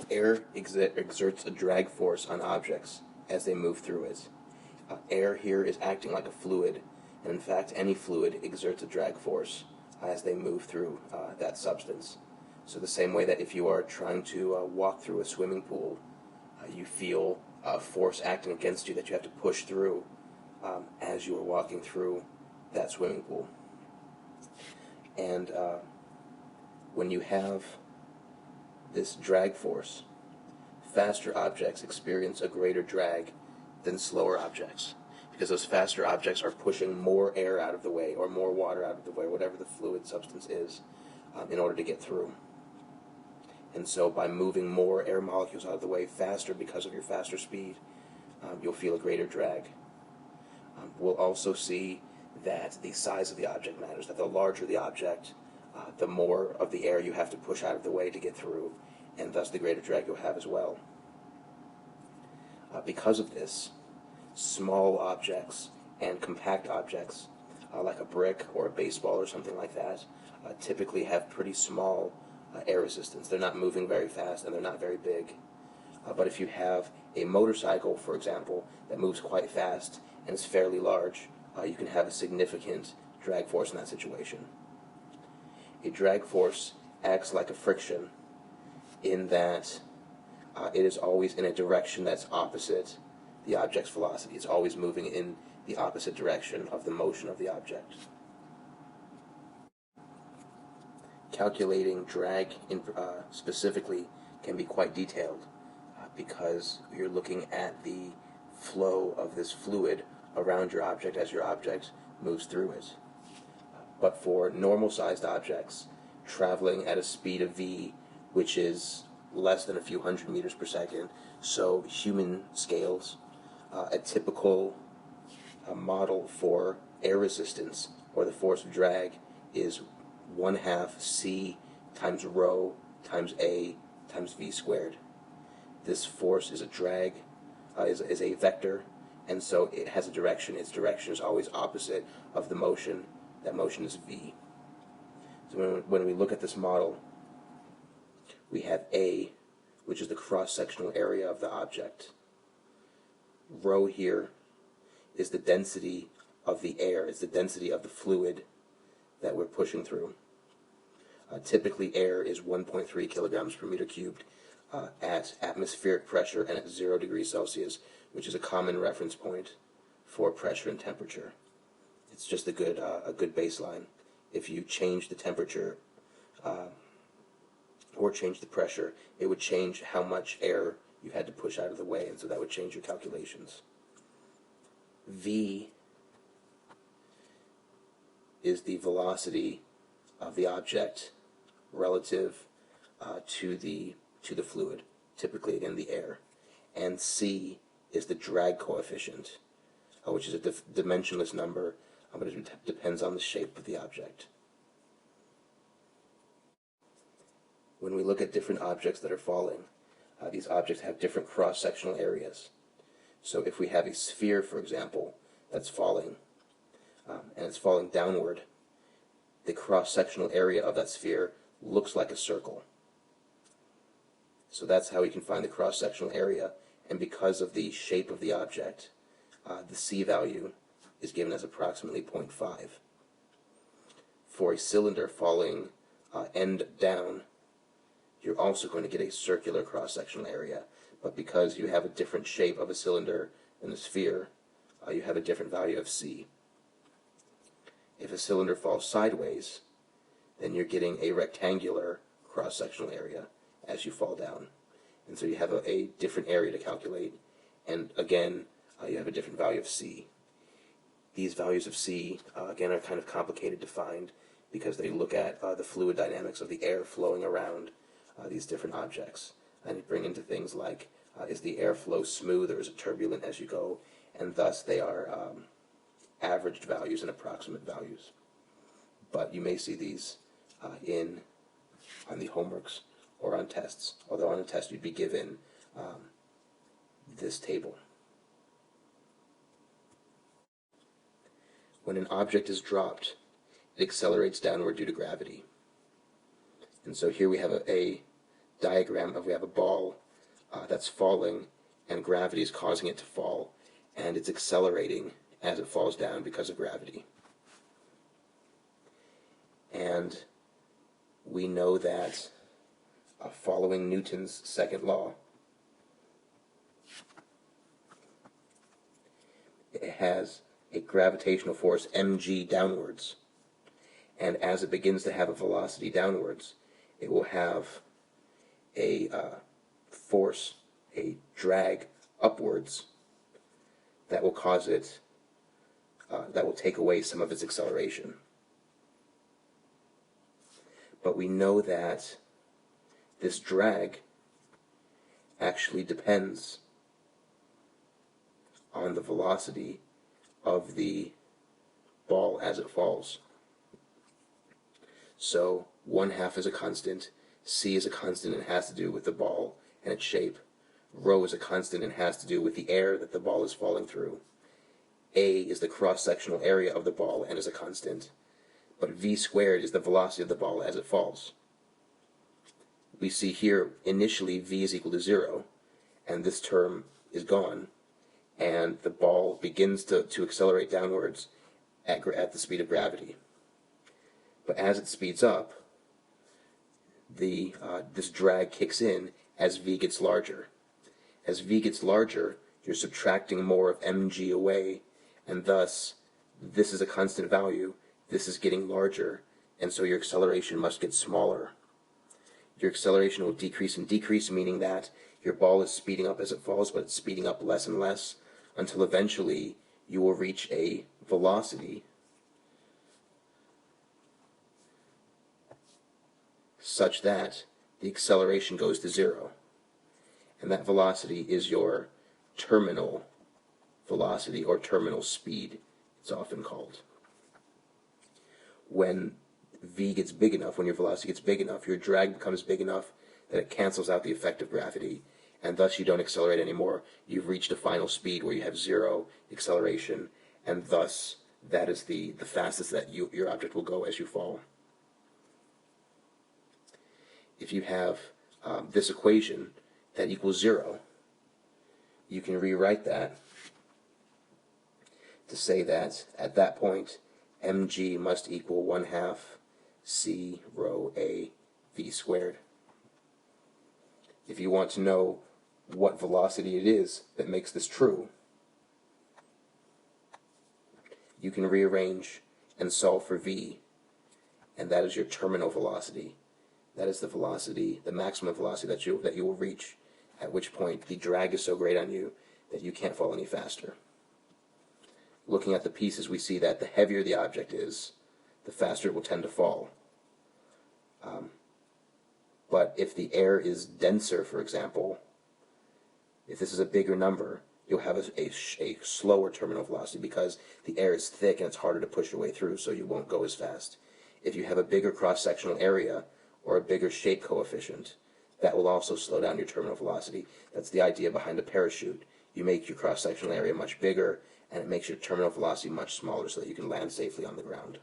Air exerts a drag force on objects as they move through it. Air here is acting like a fluid, and in fact any fluid exerts a drag force as they move through that substance. So the same way that if you are trying to walk through a swimming pool, you feel a force acting against you that you have to push through as you are walking through that swimming pool. And when you have this drag force, faster objects experience a greater drag than slower objects, because those faster objects are pushing more air out of the way or more water out of the way, whatever the fluid substance is, in order to get through. And so by moving more air molecules out of the way faster because of your faster speed, you'll feel a greater drag. We'll also see that the size of the object matters, that the larger the object, the more of the air you have to push out of the way to get through, and thus the greater drag you'll have as well. Because of this, small objects and compact objects, like a brick or a baseball or something like that, typically have pretty small air resistance. They're not moving very fast and they're not very big. But if you have a motorcycle, for example, that moves quite fast and is fairly large, you can have a significant drag force in that situation. A drag force acts like a friction in that it is always in a direction that's opposite the object's velocity. It's always moving in the opposite direction of the motion of the object. Calculating drag specifically can be quite detailed because you're looking at the flow of this fluid around your object as your object moves through it. But for normal-sized objects traveling at a speed of v, which is less than a few hundred meters per second, so human scales, a typical model for air resistance, or the force of drag, is 1/2 c times rho times a times v squared. This force is a drag, is a vector, and so it has a direction. Its direction is always opposite of the motion. That motion is v. So when we look at this model, we have A, which is the cross-sectional area of the object. Rho here is the density of the air. It's the density of the fluid that we're pushing through. Typically, air is 1.3 kilograms per meter cubed at atmospheric pressure and at 0 degrees Celsius, which is a common reference point for pressure and temperature. It's just a good baseline. If you change the temperature or change the pressure, it would change how much air you had to push out of the way, and so that would change your calculations. V is the velocity of the object relative to the fluid, typically again the air, and c is the drag coefficient, which is a dimensionless number, but it depends on the shape of the object. When we look at different objects that are falling, these objects have different cross-sectional areas. So if we have a sphere, for example, that's falling, and it's falling downward, the cross-sectional area of that sphere looks like a circle. So that's how we can find the cross-sectional area, and because of the shape of the object, the c value is given as approximately 0.5. For a cylinder falling end down, you're also going to get a circular cross-sectional area, but because you have a different shape of a cylinder than a sphere, you have a different value of c. If a cylinder falls sideways, then you're getting a rectangular cross-sectional area as you fall down. And so you have a different area to calculate, and again, you have a different value of c. These values of c, again, are kind of complicated to find because they look at the fluid dynamics of the air flowing around these different objects. And bring into things like, is the airflow smooth or is it turbulent as you go? And thus they are averaged values and approximate values. But you may see these on the homeworks or on tests, although on a test you'd be given this table. When an object is dropped, it accelerates downward due to gravity. And so here we have a diagram of we have a ball that's falling, and gravity is causing it to fall, and it's accelerating as it falls down because of gravity. And we know that following Newton's second law, it has a gravitational force mg downwards, and as it begins to have a velocity downwards, it will have a force, a drag upwards that will cause it, that will take away some of its acceleration. But we know that this drag actually depends on the velocity of the ball as it falls. So 1/2 is a constant, c is a constant and has to do with the ball and its shape, rho is a constant and has to do with the air that the ball is falling through, a is the cross-sectional area of the ball and is a constant, but v squared is the velocity of the ball as it falls. We see here initially v is equal to 0, and this term is gone, and the ball begins to accelerate downwards at the speed of gravity. But as it speeds up, this drag kicks in as v gets larger. As v gets larger, you're subtracting more of mg away, and thus this is a constant value, this is getting larger, and so your acceleration must get smaller. Your acceleration will decrease and decrease, meaning that your ball is speeding up as it falls, but it's speeding up less and less until eventually you will reach a velocity such that the acceleration goes to 0. And that velocity is your terminal velocity, or terminal speed, it's often called. When v gets big enough, when your velocity gets big enough, your drag becomes big enough that it cancels out the effect of gravity, and thus you don't accelerate anymore. You've reached a final speed where you have 0 acceleration, and thus that is the fastest that your object will go as you fall. If you have this equation that equals 0, you can rewrite that to say that at that point mg must equal 1/2 c rho a v squared. If you want to know what velocity it is that makes this true, you can rearrange and solve for v, and that is your terminal velocity. That is the velocity, the maximum velocity that you will reach, at which point the drag is so great on you that you can't fall any faster. Looking at the pieces, we see that the heavier the object is, the faster it will tend to fall. But if the air is denser, for example, if this is a bigger number, you'll have a slower terminal velocity because the air is thick and it's harder to push your way through, so you won't go as fast. If you have a bigger cross-sectional area or a bigger shape coefficient, that will also slow down your terminal velocity. That's the idea behind a parachute. You make your cross-sectional area much bigger, and it makes your terminal velocity much smaller so that you can land safely on the ground.